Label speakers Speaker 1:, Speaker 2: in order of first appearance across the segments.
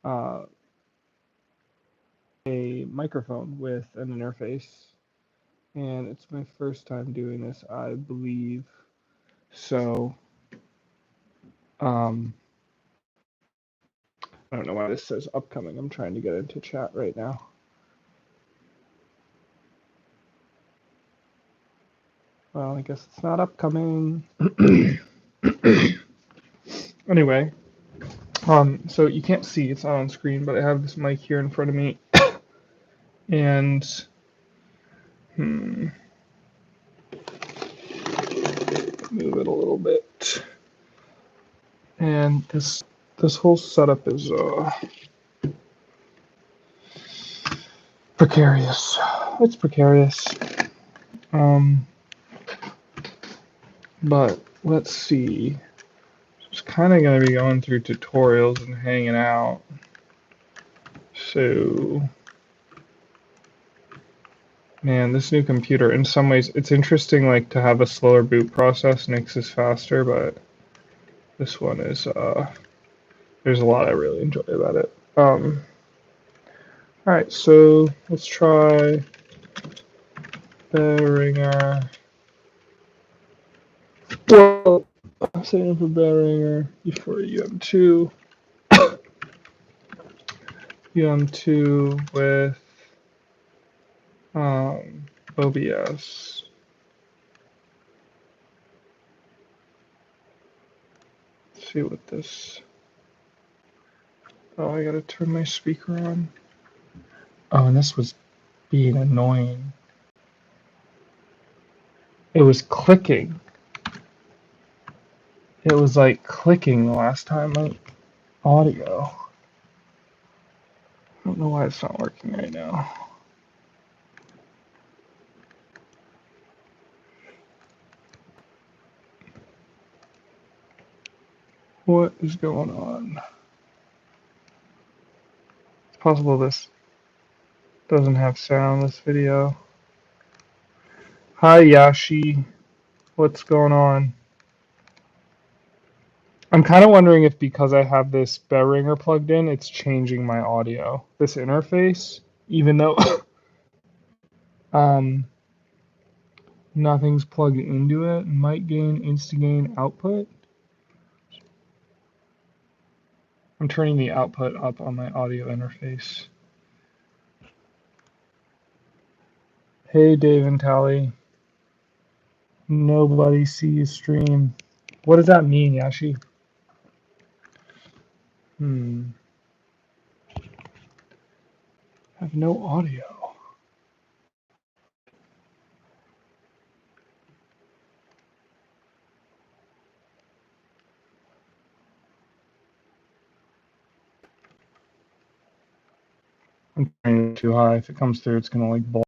Speaker 1: uh, a microphone with an interface, and it's my first time doing this, I believe. So, um, I don't know why this says upcoming. I'm trying to get into chat right now. Well, I guess it's not upcoming. Anyway, so you can't see, it's not on screen, but I have this mic here in front of me, and move it a little bit. And this whole setup is precarious. It's precarious. Um, but let's see. Just kind of going to be going through tutorials and hanging out. So, man, this new computer, in some ways, it's interesting, like, to have a slower boot process makes this faster, but this one is, there's a lot I really enjoy about it. Alright, so let's try behringer. Well, I'm setting up a behringer before um2. um2 with OBS. Let's see what this. Oh, I gotta turn my speaker on. Oh, and this was being annoying. It was clicking. It was like clicking the last time, like audio. I don't know why it's not working right now. What is going on? It's possible this doesn't have sound, this video. Hi, Yashi. What's going on? I'm kind of wondering if because I have this behringer plugged in, it's changing my audio. This interface, even though um, nothing's plugged into it, might gain insta-gain output. I'm turning the output up on my audio interface. Hey, Dave and Tally. Nobody sees stream. What does that mean, Yashi? I have no audio. I'm turning it too high. If it comes through, it's gonna like blow.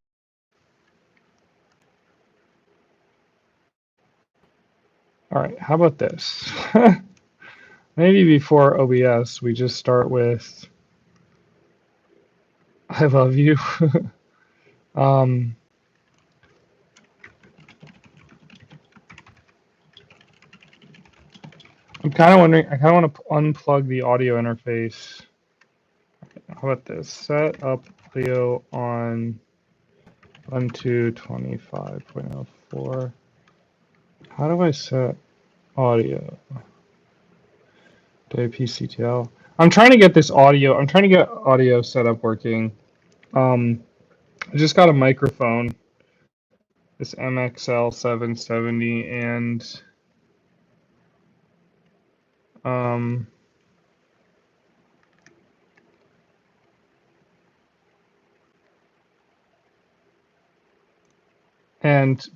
Speaker 1: All right, how about this? Maybe before OBS, we just start with I love you. um, I'm kind of wondering, I kind of want to unplug the audio interface. How about this? Set up audio on ubuntu 25.04. How do I set audio? PCTL. I'm trying to get this audio, I'm trying to get audio setup working. I just got a microphone, this MXL 770, and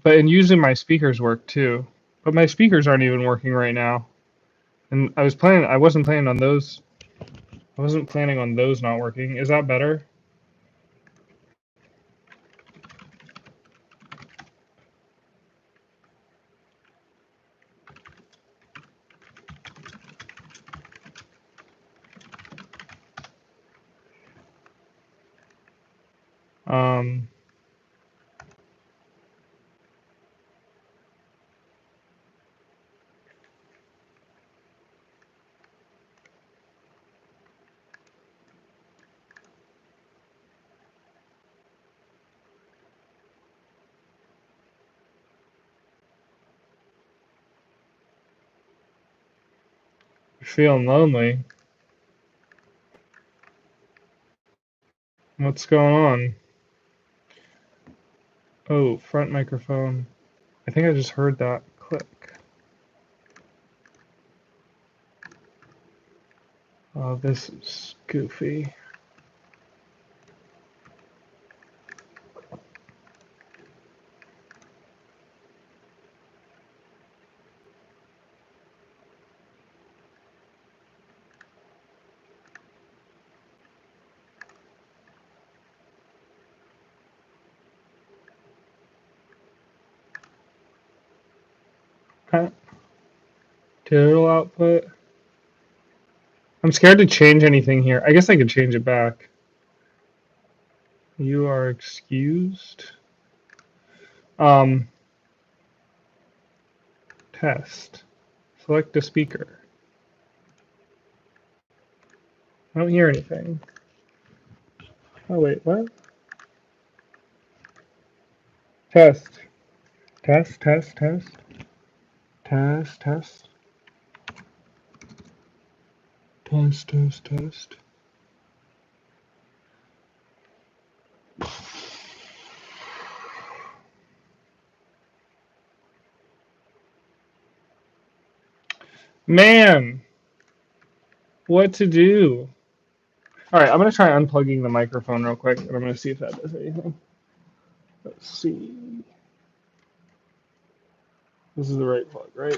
Speaker 1: but using my speakers work too. But my speakers aren't even working right now. And I wasn't planning on those. I wasn't planning on those not working. Is that better? Um, Feeling lonely. What's going on? Oh, front microphone. I think I just heard that click. Oh, this is goofy. Digital output. I'm scared to change anything here. I guess I could change it back. You are excused. Test. Select a speaker. I don't hear anything. Oh, wait, what? Test. Test, test, test. Test, test. Test, test, test. Man, what to do? All right, I'm going to try unplugging the microphone real quick, and I'm going to see if that does anything. Let's see. This is the right plug, right?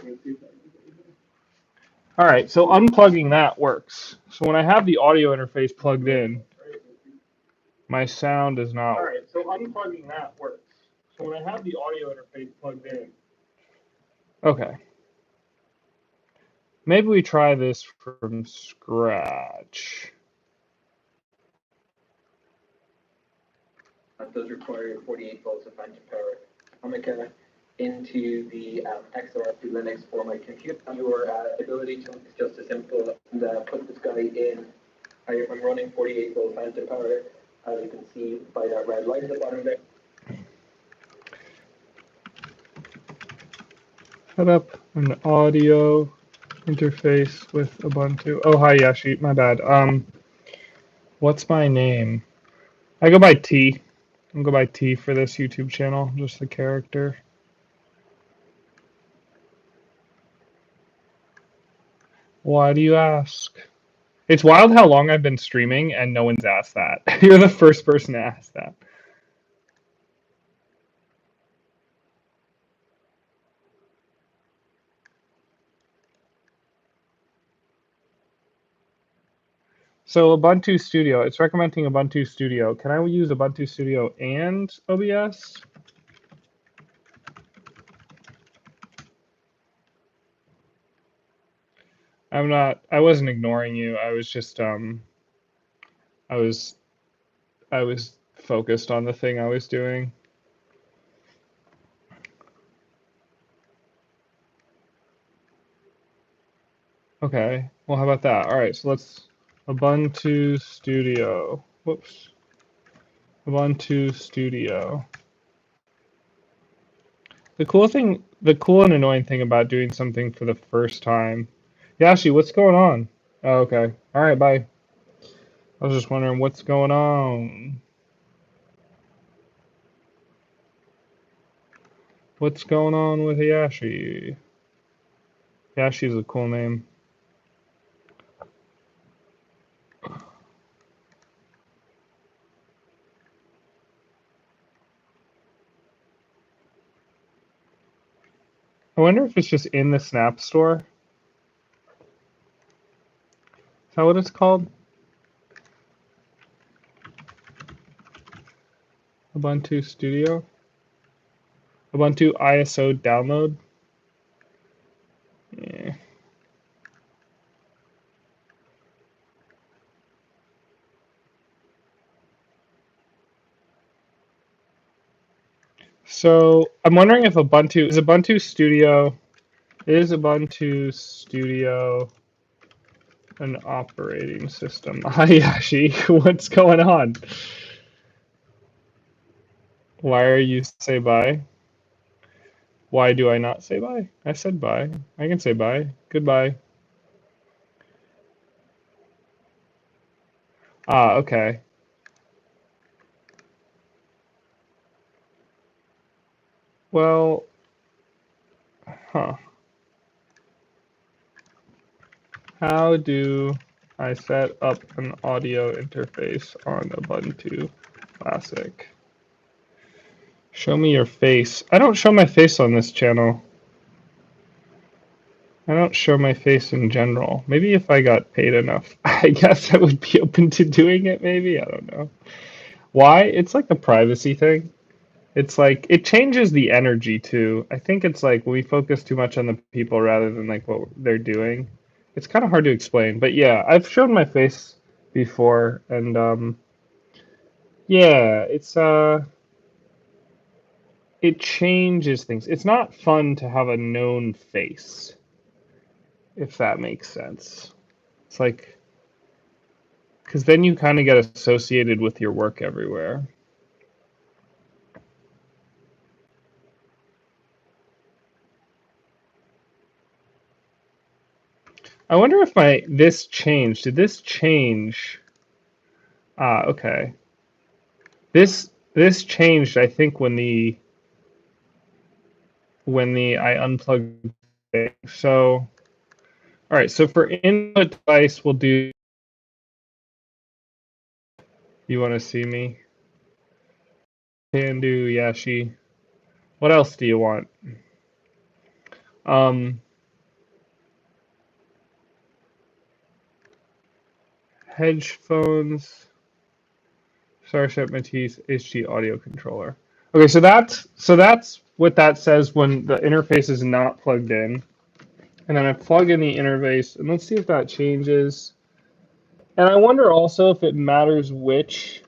Speaker 1: All right, so unplugging that works. So when I have the audio interface plugged in, my sound is not. All right, so unplugging that works. So when I have the audio interface plugged in. Okay. Maybe we try this from scratch.
Speaker 2: That does require 48 volts of phantom power. Amica into the XR to Linux for my computer. Your ability to is just as simple as put this guy in. I'm running 48 volt phantom power, as you can see by that red light at the bottom there.
Speaker 1: Set up an audio interface with Ubuntu. Oh, hi, Yashi. My bad. What's my name? I go by T. I'll go by T for this YouTube channel, just the character. Why do you ask? It's wild how long I've been streaming and no one's asked that. You're the first person to ask that. So Ubuntu Studio, it's recommending Ubuntu Studio. Can I use Ubuntu Studio and OBS? I wasn't ignoring you. I was just I was focused on the thing I was doing. Okay, well, how about that? All right, so let's Ubuntu Studio. Whoops. Ubuntu Studio. The cool and annoying thing about doing something for the first time. Yashi, what's going on? Oh, okay. All right, bye. I was just wondering what's going on. What's going on with Yashi? Yashi's a cool name. I wonder if it's just in the Snap Store. Is that what it's called? Ubuntu Studio? Ubuntu ISO download? Yeah. So I'm wondering if Ubuntu Studio an operating system? Hi Yashi, what's going on? Why are you say bye? Why do I not say bye? I said bye. I can say bye. Goodbye. Ah, okay. Well, huh. How do I set up an audio interface on Ubuntu Classic? Show me your face. I don't show my face on this channel. I don't show my face in general. Maybe if I got paid enough, I guess I would be open to doing it, maybe. I don't know. Why? It's like a privacy thing. It's like it changes the energy too. I think it's like we focus too much on the people rather than like what they're doing. It's kind of hard to explain, but yeah, I've shown my face before, and yeah, it changes things. It's not fun to have a known face, if that makes sense. It's like because then you kind of get associated with your work everywhere. I wonder if this changed. Did this change? Ah, okay. This changed, I think, when I unplugged it. So, all right. So for input device, we'll do. You want to see me? Can do Yashi. What else do you want? Um, hedge phones. Starship Matisse HD audio controller. Okay, so that's what that says when the interface is not plugged in. And then I plug in the interface, and let's see if that changes. And I wonder also if it matters which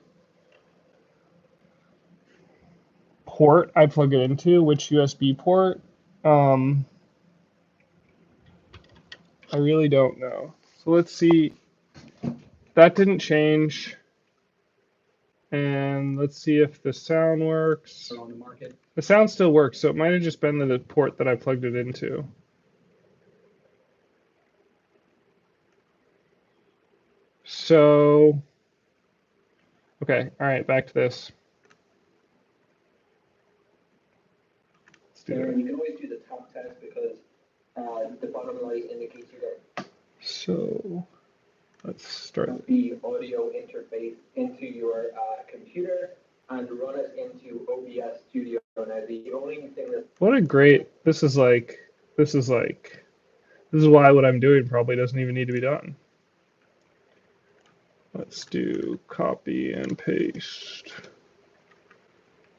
Speaker 1: port I plug it into, which USB port. Um, I really don't know. So let's see. That didn't change. And let's see if the sound works.
Speaker 2: On the market.
Speaker 1: The sound still works, so it might have just been the port that I plugged it into. So, okay, all right, back to this. Let's do
Speaker 2: And
Speaker 1: that.
Speaker 2: you can always do the top test because the bottom light indicates you that
Speaker 1: So, let's start.
Speaker 2: the audio interface into your computer and run it into OBS Studio. Now, the only thing that
Speaker 1: What a great, this is why what I'm doing probably doesn't even need to be done. Let's do copy and paste.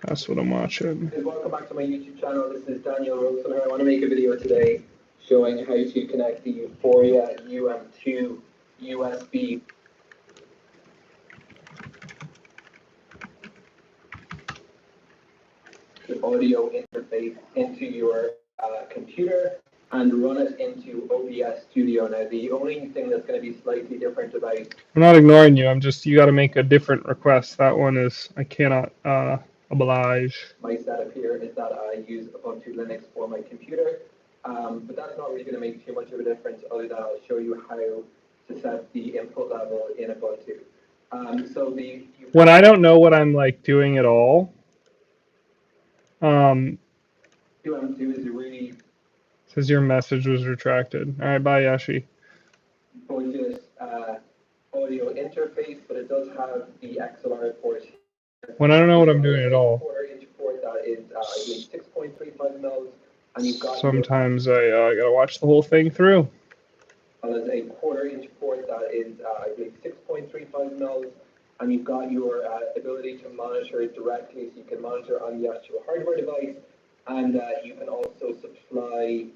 Speaker 1: That's what I'm watching.
Speaker 2: welcome back to my YouTube channel. This is Daniel Rosen. I want to make a video today showing how to connect the u-phoria um2 USB audio interface into your computer and run it into OBS Studio. Now, the only thing that's going to be slightly different about
Speaker 1: I'm not ignoring you. You got to make a different request. That one is, I cannot oblige.
Speaker 2: my setup here is that I use Ubuntu Linux for my computer, but that's not really going to make too much of a difference other than I'll show you how to set the input level in Ubuntu.
Speaker 1: When I don't know what I'm like doing at all,
Speaker 2: um2 is a really
Speaker 1: says your message was retracted. All right, bye, Yashi.
Speaker 2: gorgeous audio interface, but it does have the XLR port.
Speaker 1: When I don't know what I'm doing at all,
Speaker 2: Quarter-inch port that is, I believe, 6.35 mils, and you've got
Speaker 1: sometimes I gotta watch the whole thing through.
Speaker 2: there's a quarter-inch port that is, I believe, 6.35 mils, and you've got your ability to monitor it directly, so you can monitor on the actual hardware device, and you can also supply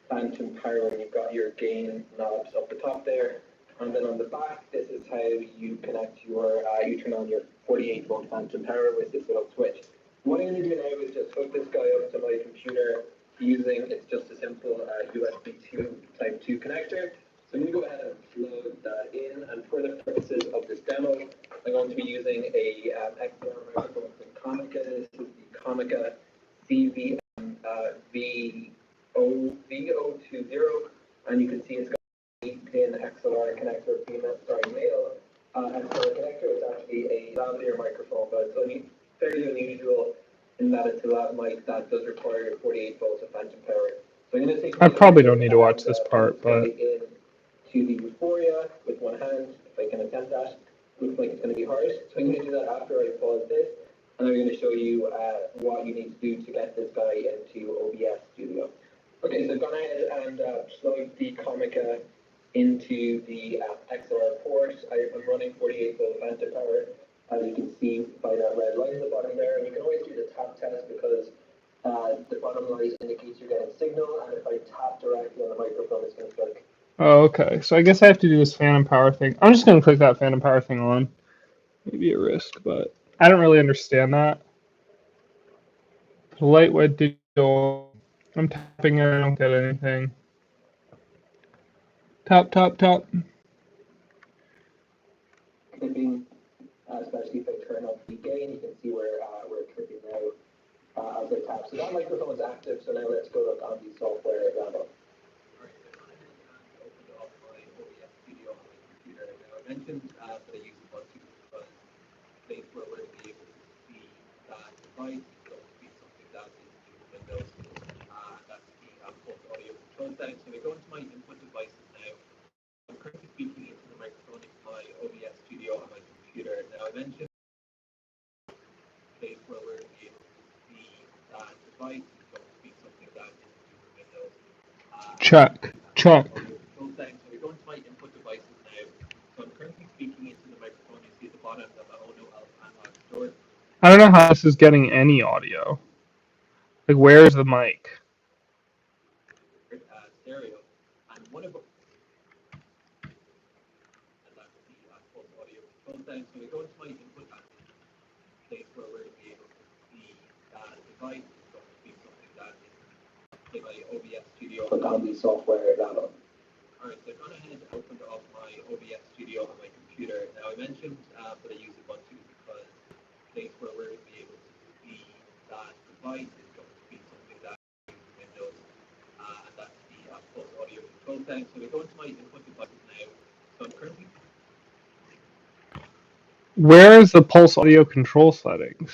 Speaker 2: phantom power, and you've got your gain knobs up the top there. And then on the back, this is how you connect you turn on your 48-volt phantom power with this little switch. What I'm going to do now is just hook this guy up to my computer it's just a simple USB 2 Type 2 connector. So I'm going to go ahead and plug that in, and for the purposes of this demo, I'm going to be using a XLR microphone from Comica. This is the Comica CV VO20, and you can see it's got a 8-pin XLR connector, male XLR connector, lavalier microphone, but it's only fairly unusual in that it's a lav mic that does require 48 volts of phantom power. So I'm going to take
Speaker 1: I
Speaker 2: my
Speaker 1: probably don't
Speaker 2: and
Speaker 1: need to watch this
Speaker 2: put
Speaker 1: part,
Speaker 2: this guy
Speaker 1: but
Speaker 2: in to the u-phoria with one hand, if I can attempt that. Looks like it's going to be hard, so I'm going to do that after I pause this, and I'm going to show you what you need to do to get this guy into OBS Studio. Okay, so I've gone ahead and plugged the Comica into the XLR port. I'm running 48 volt phantom power, as you can see by that red line at the bottom there. And you can always do the tap test because the bottom light indicates you're getting signal, and if I tap directly on the microphone, it's going to click.
Speaker 1: oh, okay. So I guess I have to do this phantom power thing. I'm just gonna click that phantom power thing on. Maybe a risk, but I don't really understand that. Lightweight digital. I'm tapping it. I don't get anything. Tap, tap, tap.
Speaker 2: Clipping, especially if I turn up the gain, you can see where we're clipping now as I tap. So that microphone is active. So now let's go look on the software example. I mentioned that I use ubuntu because place where we're able to see that device is going to be something that is in Windows. That's the pulse audio control setting. So we go into my input devices now. I'm currently speaking into the microphone in my OBS studio on my computer. Now I mentioned place where we're able to see that device is going to be something that is in Windows.
Speaker 1: Check, check.
Speaker 2: So we go into my input devices now. So I'm currently speaking into the microphone. You see at the bottom that the Ono analog store.
Speaker 1: I don't know how this is getting any audio. Like, where's the mic?
Speaker 2: Stereo. And one of them. And that's the pulse audio control setting. So we go into my input place where we're able to see that device is going to be something that is in my OBS studio. Click on the software level. Alright, so I've gone ahead and opened up my OBS studio on my computer. Now I mentioned that I use ubuntu because the place where we're going to be able to see that device is going to be something that is in Windows. And that's the pulse audio control setting. So we go into my input devices now. So I'm currently.
Speaker 1: Where is the pulse audio control settings?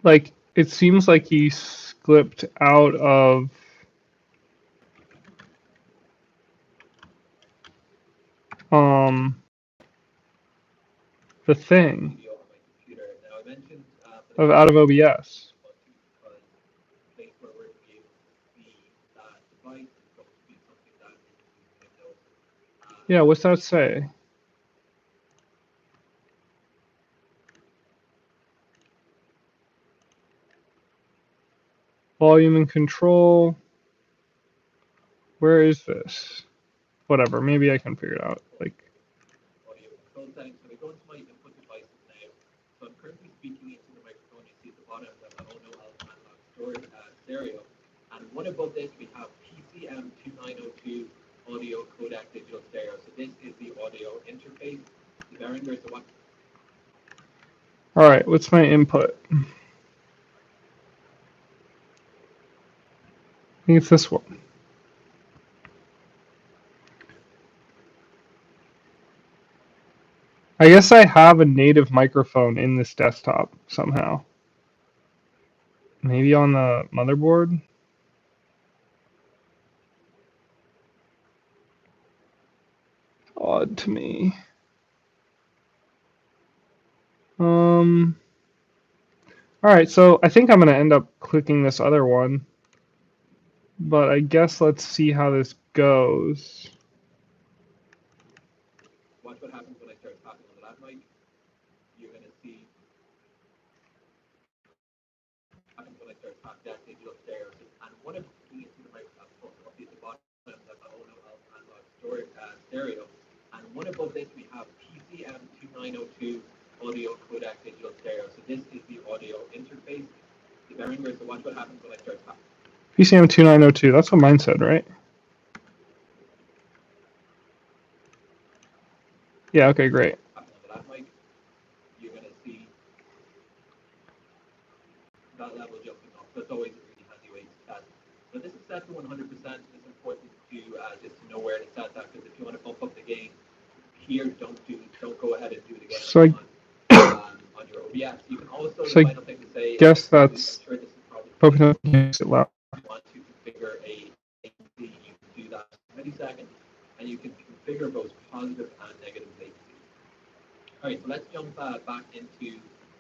Speaker 1: Like, it seems like he slipped out of the thing of out of OBS. Yeah, what's that say? Volume and control. Where is this? Whatever, maybe I can figure it out. Like,
Speaker 2: Audio control settings. So we go into my input devices now. So I'm currently speaking into the microphone. You see at the bottom that the Ono analog storage stereo. And one above this we have PCM2902 audio codec digital stereo. So this is the audio interface. The behringer is the one.
Speaker 1: all right, what's my input? I think it's this one. I guess I have a native microphone in this desktop somehow. Maybe on the motherboard? Odd to me. Alright, so I think I'm going to end up clicking this other one. But I guess let's see how this goes.
Speaker 2: Watch what happens when I start talking on the lab mic. You're going to see what happens when I start talking that digital stereo. And one of the keys to the microphone is the bottom that the Ono analog storage stereo. And one above this we have PCM2902 audio codec digital stereo. So this is the audio interface. The behringer. So watch what happens when I start talking.
Speaker 1: PCM2902, that's what mine said, right? Yeah, okay, great.
Speaker 2: On the lab mic, you're going to see that level jumping up. That's always a really handy way to set. So this is set to 100%. It's important to just to know where to set that, because if you want to bump up the gain here, don't go ahead and do it again.
Speaker 1: So
Speaker 2: on your OBS. You can also,
Speaker 1: so
Speaker 2: the final thing to say,
Speaker 1: guess that's
Speaker 2: sure this is probably
Speaker 1: open up it loud.
Speaker 2: you want to configure a latency, you can do that in milliseconds, and you can configure both positive and negative latency. All right, so let's jump back into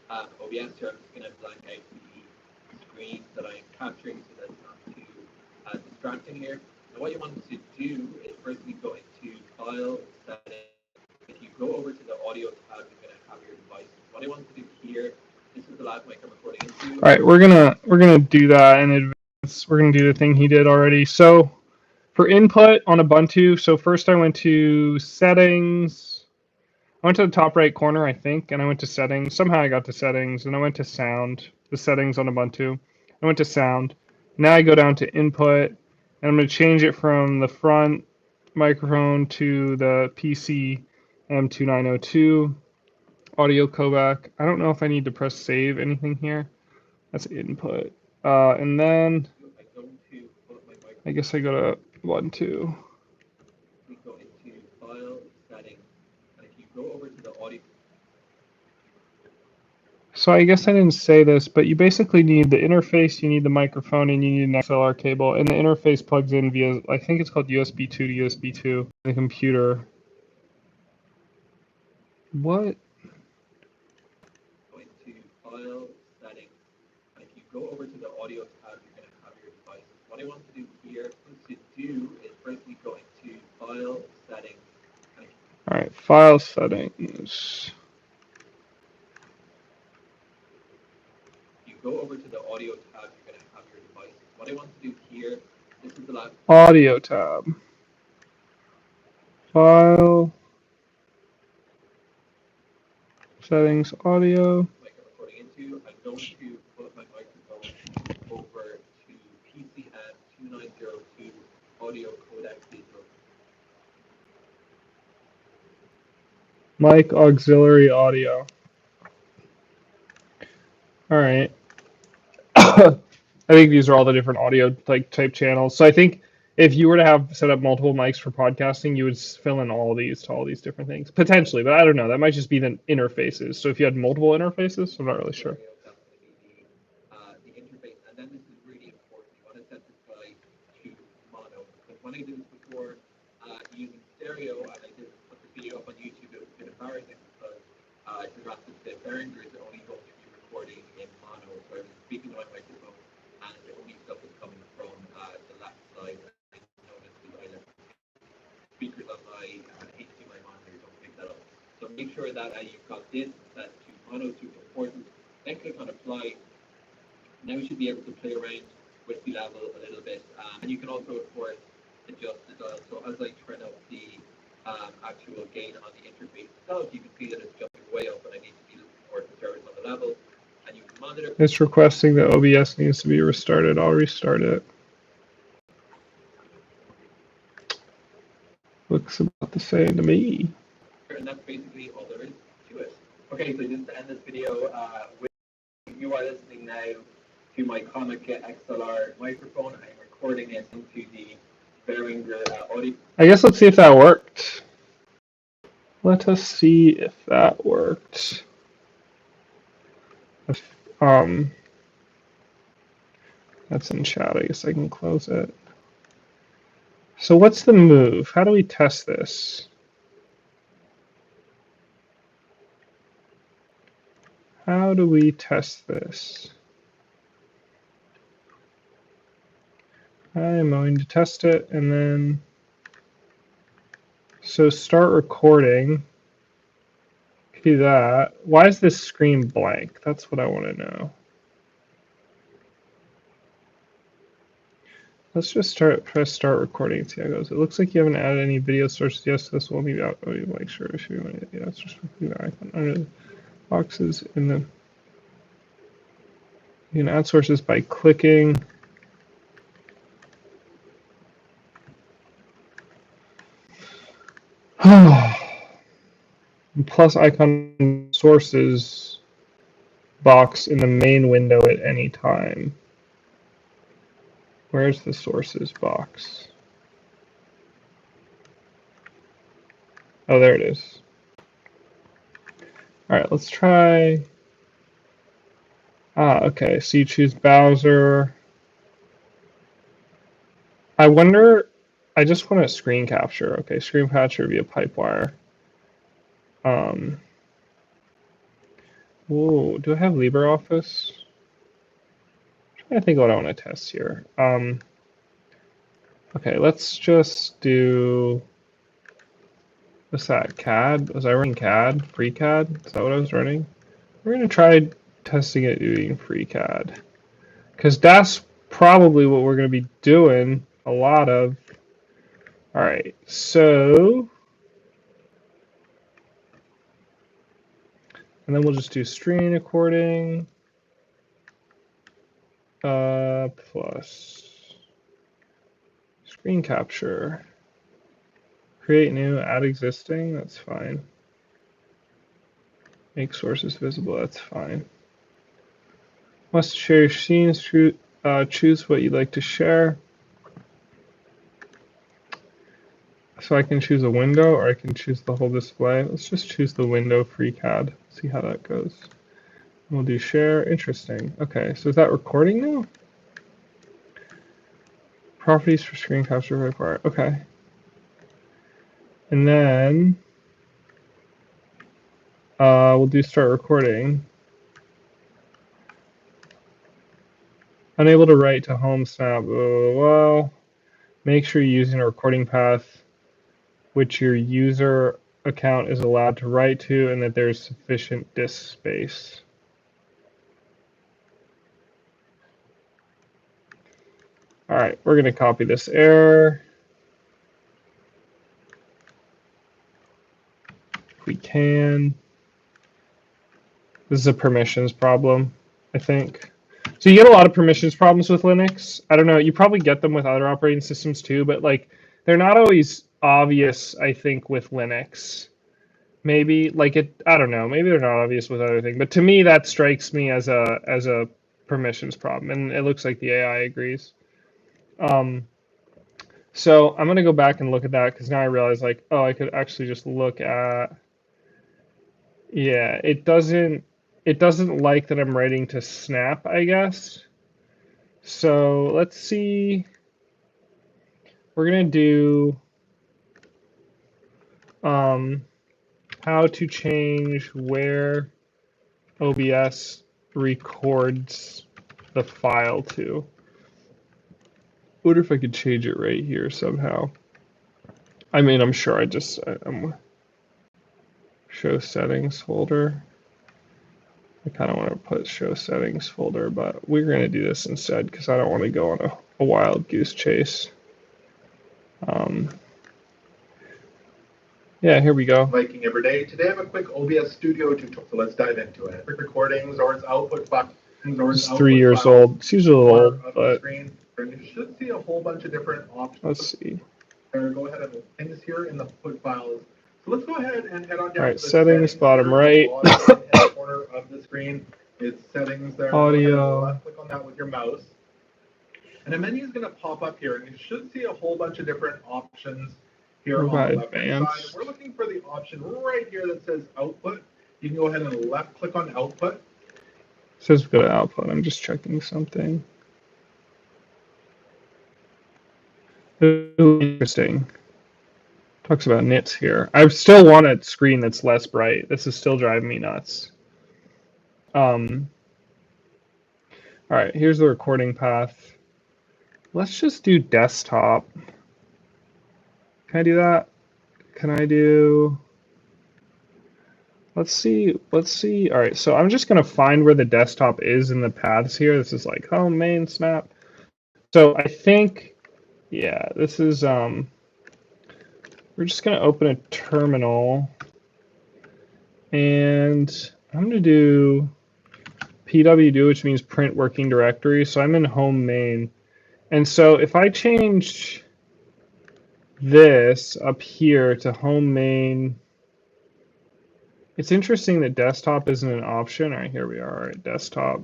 Speaker 2: OBS here. I'm just going to blank out the screen that I'm capturing so that's not too distracting here. And what you want to do is firstly go into File, Settings. If you go over to the Audio tab, you're going to have your devices. What I want to do here, this is the last mic I'm recording into.
Speaker 1: All right, we're gonna do that in advance. We're gonna do the thing he did already. So for input on Ubuntu, so first I went to Settings. I went to the top right corner, I think, and I went to Settings. Somehow I got to Settings, and I went to Sound, the settings on Ubuntu. I went to Sound. Now I go down to Input, and I'm going to change it from the front microphone to the PC M2902 audio codec. I don't know if I need to press Save anything here. That's Input. And then I guess I go to Ubuntu.
Speaker 2: We go into File, Settings, and if you go over to the Audio.
Speaker 1: So I guess I didn't say this, but you basically need the interface, you need the microphone, and you need an XLR cable. And the interface plugs in via, I think it's called USB 2 to USB 2, the computer. What?
Speaker 2: Go into File, Settings, and if you go over to the Audio tab, you're going to have your devices. What I want to do here is firstly go into File, Settings.
Speaker 1: All right, File Settings.
Speaker 2: You go over to the Audio tab, you're going to have your devices. What I want to do here, this is the last.
Speaker 1: Audio tab. File. Settings, audio.
Speaker 2: Mic I'm recording into. I'm going to put my microphone over to PCM 2902 audio codec digital.
Speaker 1: Mic auxiliary audio. All right. I think these are all the different audio type channels. So I think if you were to have set up multiple mics for podcasting, you would fill in all these to all these different things potentially, but I don't know. That might just be the interfaces. So if you had multiple interfaces, I'm not really sure.
Speaker 2: The interface, and then this is really important. You want to set this guy to mono. Because when I did this before using stereo, and I did put the video up on YouTube, it was a bit embarrassing because I forgot that the behringer is only going to be recording in mono. So I was speaking on my microphone, and the only stuff was coming from the left side. I noticed that I left speakers on my HDMI monitor don't pick that up. So make sure that you've got this set to mono to important. Then click on apply. Now you should be able to play around with the level a little bit. And you can also, of course, adjust the dial. So as I turn up the actual gain on the interface itself, you can see that it's jumping way up, and I need to be more conservative on the level. And you can monitor.
Speaker 1: It's requesting that OBS needs to be restarted. I'll restart it. Looks about the same to me.
Speaker 2: And that's basically all there is to it. Okay, so just to end this video, you are listening now to my Comic XLR microphone. I'm recording it into the behringer audio.
Speaker 1: I guess let's see if that worked. Let us see if that worked. That's in chat. I guess I can close it. So what's the move? How do we test this? How do we test this? I'm going to test it and then, so start recording. Do that. Why is this screen blank? That's what I want to know. Let's just press start recording and see how it goes. It looks like you haven't added any video sources. Yes, this will be out. Oh, you like sure if you want it. Yeah, it's just the icon under the boxes in the. You can add sources by clicking. Plus icon sources box in the main window at any time. Where's the sources box? Oh, there it is. All right, let's try. Okay, so you choose Bowser. I wonder, I just want a screen capture. Okay, screen capture via Pipewire. Whoa, do I have LibreOffice? I think what I want to test here. Okay, let's just do, what's that, CAD? Was I running CAD? FreeCAD? Is that what I was running? We're going to try testing it doing FreeCAD. Because that's probably what we're going to be doing a lot of. All right, so, and then we'll just do screen recording plus screen capture. Create new, add existing, that's fine. Make sources visible, that's fine. Must share your scenes, choose what you'd like to share. So I can choose a window or I can choose the whole display. Let's just choose the window FreeCAD, see how that goes. We'll do share, interesting. Okay, so is that recording now? Properties for screen capture required, okay. And then we'll do start recording. Unable to write to home snap. Well, make sure you're using a recording path which your user account is allowed to write to and that there's sufficient disk space. All right, we're going to copy this error. If we can. This is a permissions problem, I think. So you get a lot of permissions problems with Linux. I don't know, you probably get them with other operating systems too, but like they're not always obvious, I think, with Linux. Maybe like I don't know, maybe they're not obvious with other things, but to me that strikes me as a permissions problem, and it looks like the AI agrees. So I'm gonna go back and look at that because now I realize like, oh, I could actually just look at, yeah, it doesn't like that I'm writing to snap, I guess. So let's see. We're gonna do how to change where OBS records the file to. Wonder if I could change it right here somehow. I mean, I'm sure I'm show settings folder. I kind of want to put show settings folder, but we're going to do this instead because I don't want to go on a wild goose chase. Yeah, here we go.
Speaker 3: Making every day. Today I have a quick OBS Studio tutorial, so let's dive into it. Quick recordings or its output files.
Speaker 1: It's 3 years old. It's usually a little old, but
Speaker 3: screen. You should see a whole bunch of different options.
Speaker 1: Let's see.
Speaker 3: Go ahead and things here in the put files. So let's go ahead and head on down.
Speaker 1: All right,
Speaker 3: to the
Speaker 1: settings, bottom right.
Speaker 3: Corner of the screen. It's settings there.
Speaker 1: Audio.
Speaker 3: Left click on that with your mouse. And a menu is going to pop up here, and you should see a whole bunch of different options here on the left-hand side. We're looking for the option right here that says output. You can go ahead and left click on output.
Speaker 1: It says go to output. I'm just checking something. Ooh, interesting. Talks about nits here. I still want a screen that's less bright. This is still driving me nuts. All right, here's the recording path. Let's just do desktop. Can I do that? Can I do... Let's see. All right, so I'm just going to find where the desktop is in the paths here. This is like home, main, snap. So I think, yeah, this is... We're just going to open a terminal. And I'm going to do pwd, which means print working directory. So I'm in home main. And so if I change this up here to home main, it's interesting that desktop isn't an option. All right, here we are. All right, desktop.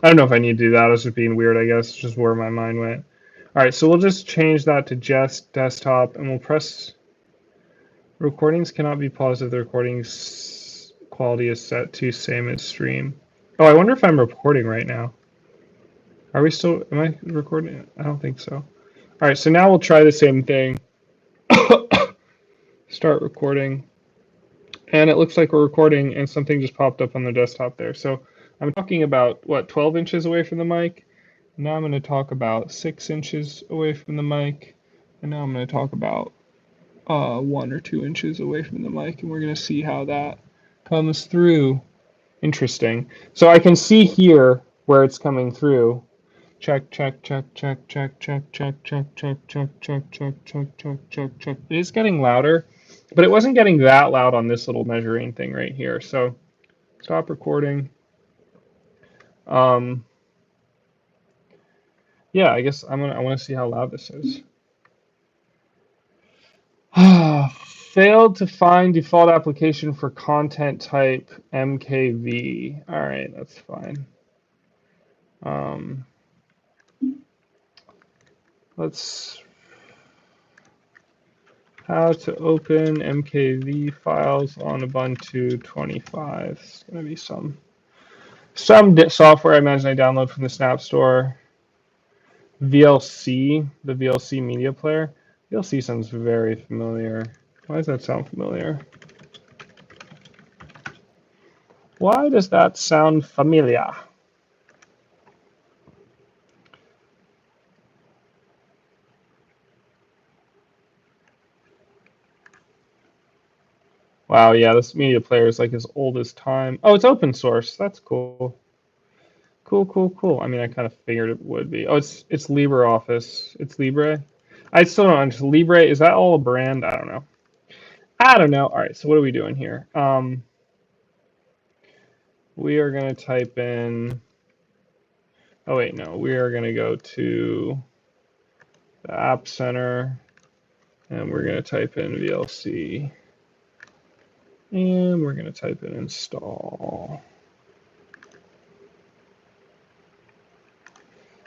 Speaker 1: I don't know if I need to do that. I was just being weird, I guess. It's just where my mind went. All right, so we'll just change that to just desktop, and we'll press Recordings cannot be paused if the recording's quality is set to same as stream. Oh, I wonder if I'm recording right now. Are we still, am I recording? I don't think so. All right, so now we'll try the same thing. Start recording. And it looks like we're recording and something just popped up on the desktop there. So I'm talking about, what, 12 inches away from the mic? Now I'm going to talk about 6 inches away from the mic. And now I'm going to talk about 1 or 2 inches away from the mic. And we're going to see how that comes through. Interesting. So I can see here where it's coming through. Check, check, check, check, check, check, check, check, check, check, check, check, check, check, check, check. It is getting louder, but it wasn't getting that loud on this little measuring thing right here. So stop recording. Yeah, I guess I want to see how loud this is. Failed to find default application for content type MKV. All right, that's fine. Let's how to open MKV files on Ubuntu 25. It's going to be some software I imagine I download from the Snap Store. VLC, the VLC media player. VLC sounds very familiar. Why does that sound familiar? Why does that sound familiar? Wow, yeah, this media player is like as old as time. Oh, it's open source. That's cool. Cool, cool, cool. I mean, I kind of figured it would be. Oh, it's LibreOffice. It's Libre. I still don't understand. Libre, is that all a brand? I don't know. I don't know. All right, so what are we doing here? We are going to type in. Oh, wait, no. We are going to go to the App Center, and we're going to type in VLC. And we're going to type in install.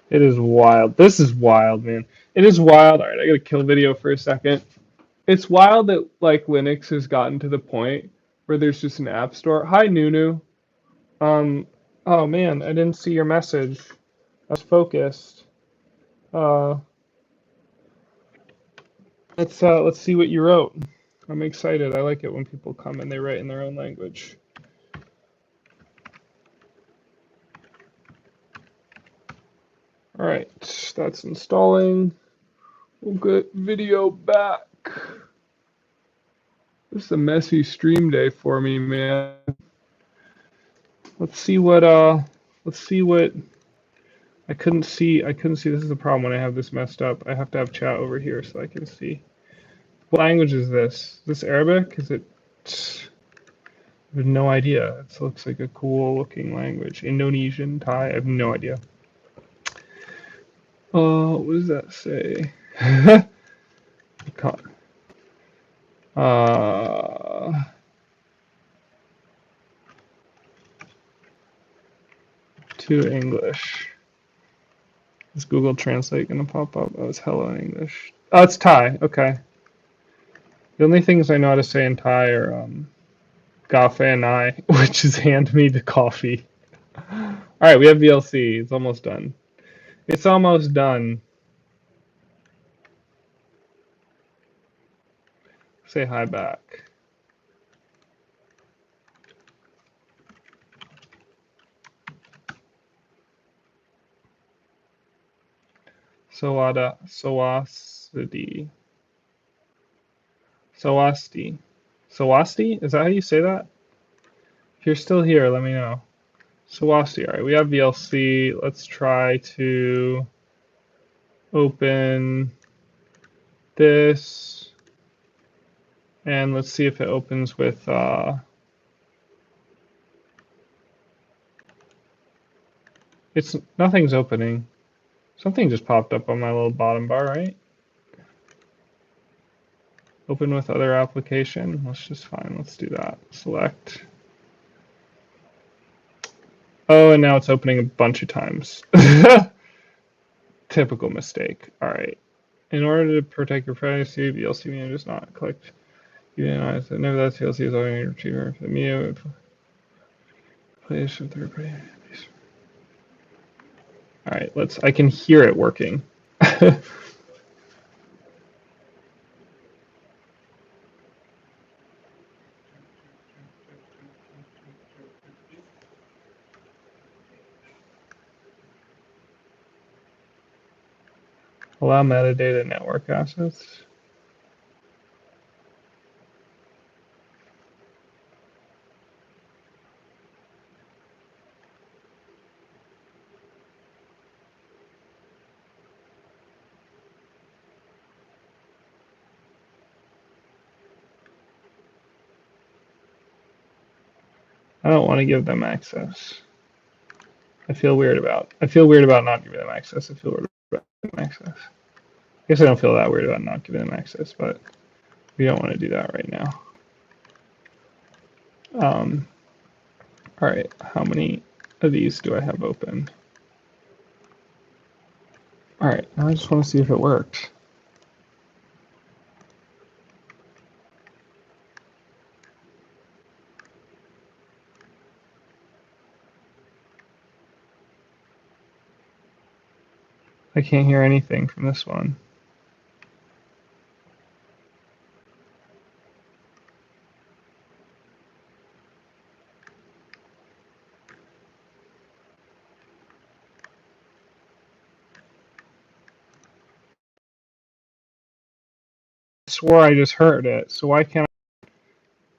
Speaker 1: It is wild. This is wild, man. It is wild. All right, I got to kill video for a second. It's wild that like Linux has gotten to the point where there's just an app store. Hi, Nunu. Oh man, I didn't see your message. I was focused. Let's see what you wrote. I'm excited. I like it when people come and they write in their own language. All right, that's installing. We'll get video back. This is a messy stream day for me, man. Let's see what I couldn't see. This is the problem when I have this messed up. I have to have chat over here so I can see. What language is this? Is this Arabic? Is it? I have no idea. It looks like a cool looking language. Indonesian, Thai, I have no idea. What does that say? To English. Is Google Translate gonna pop up? Oh, it's hello in English. Oh, it's Thai. Okay. The only things I know how to say in Thai are Gafe and I, which is hand me the coffee. All right, we have VLC. It's almost done. It's almost done. Say hi back. Sawasti. Sawasti? Is that how you say that? If you're still here, let me know. Sawasti. All right, we have VLC. Let's try to open this. And let's see if it opens with nothing's opening. Something just popped up on my little bottom bar, right? Open with other application. Let's just fine. Let's do that. Select. Oh, and now it's opening a bunch of times. Typical mistake. All right. In order to protect your privacy, VLC manager is not clicked. Yeah, I said never that TLC is only a retriever. The media plays from third party. All right, I can hear it working. Allow metadata network assets. I don't want to give them access. I feel weird about not giving them access. I feel weird about giving them access. I guess I don't feel that weird about not giving them access, but we don't want to do that right now. All right, how many of these do I have open? All right, now I just want to see if it worked. I can't hear anything from this one. I swore I just heard it, so why can't I?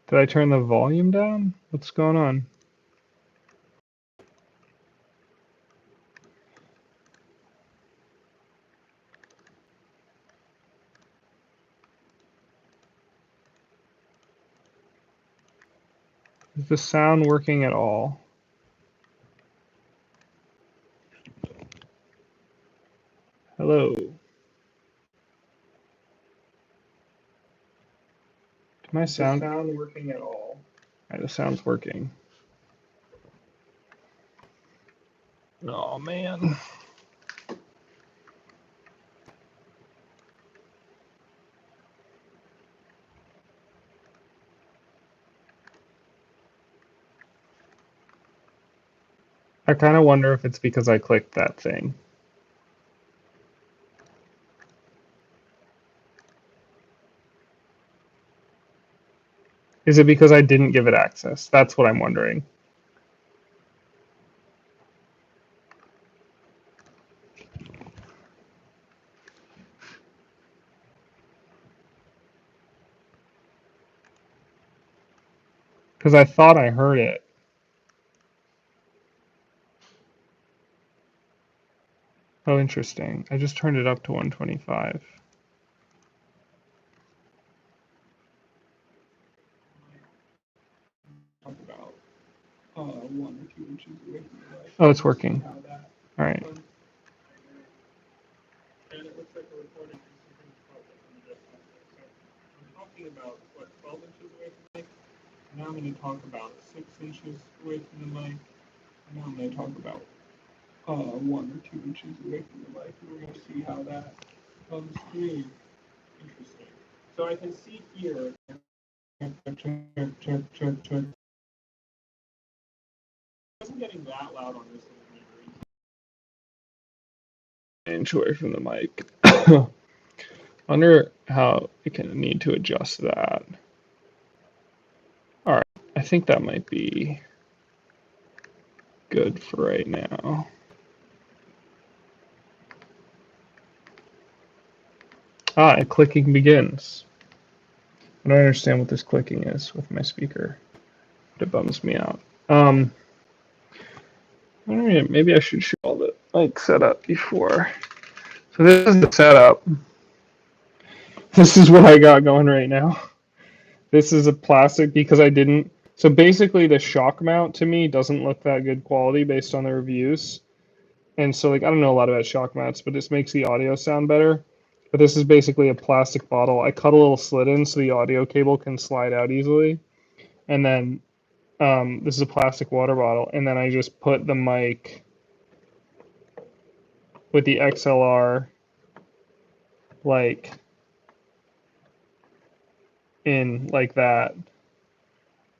Speaker 1: Did I turn the volume down? What's going on? Is the sound working at all? Hello? My sound working at all? All right, the sound's working. Oh man. I kind of wonder if it's because I clicked that thing. Is it because I didn't give it access? That's what I'm wondering. Because I thought I heard it. Oh, interesting. I just turned it up to 125. Talk about 1 or 2 inches away from the light. Oh, it's working. All right. And it looks like we're recording something on the desktop there. So I'm talking about, what, 12 inches away from the mic? Now I'm going to talk about 6 inches away from the mic. And now I'm going to talk about 1 or 2 inches away from the mic. And we're going to see how that comes through. Interesting. So I can see here. Check. It wasn't getting that loud on this little inch away from the mic. Wonder how we can need to adjust that. All right, I think that might be good for right now. Ah, and clicking begins. I don't understand what this clicking is with my speaker. It bums me out. I don't know, maybe I should show all the mic setup before. So this is the setup. This is what I got going right now. This is a plastic because I didn't. So basically, the shock mount to me doesn't look that good quality based on the reviews. And so, like, I don't know a lot about shock mounts, but this makes the audio sound better. But this is basically a plastic bottle. I cut a little slit in so the audio cable can slide out easily. And then this is a plastic water bottle. And then I just put the mic with the XLR, like, in like that.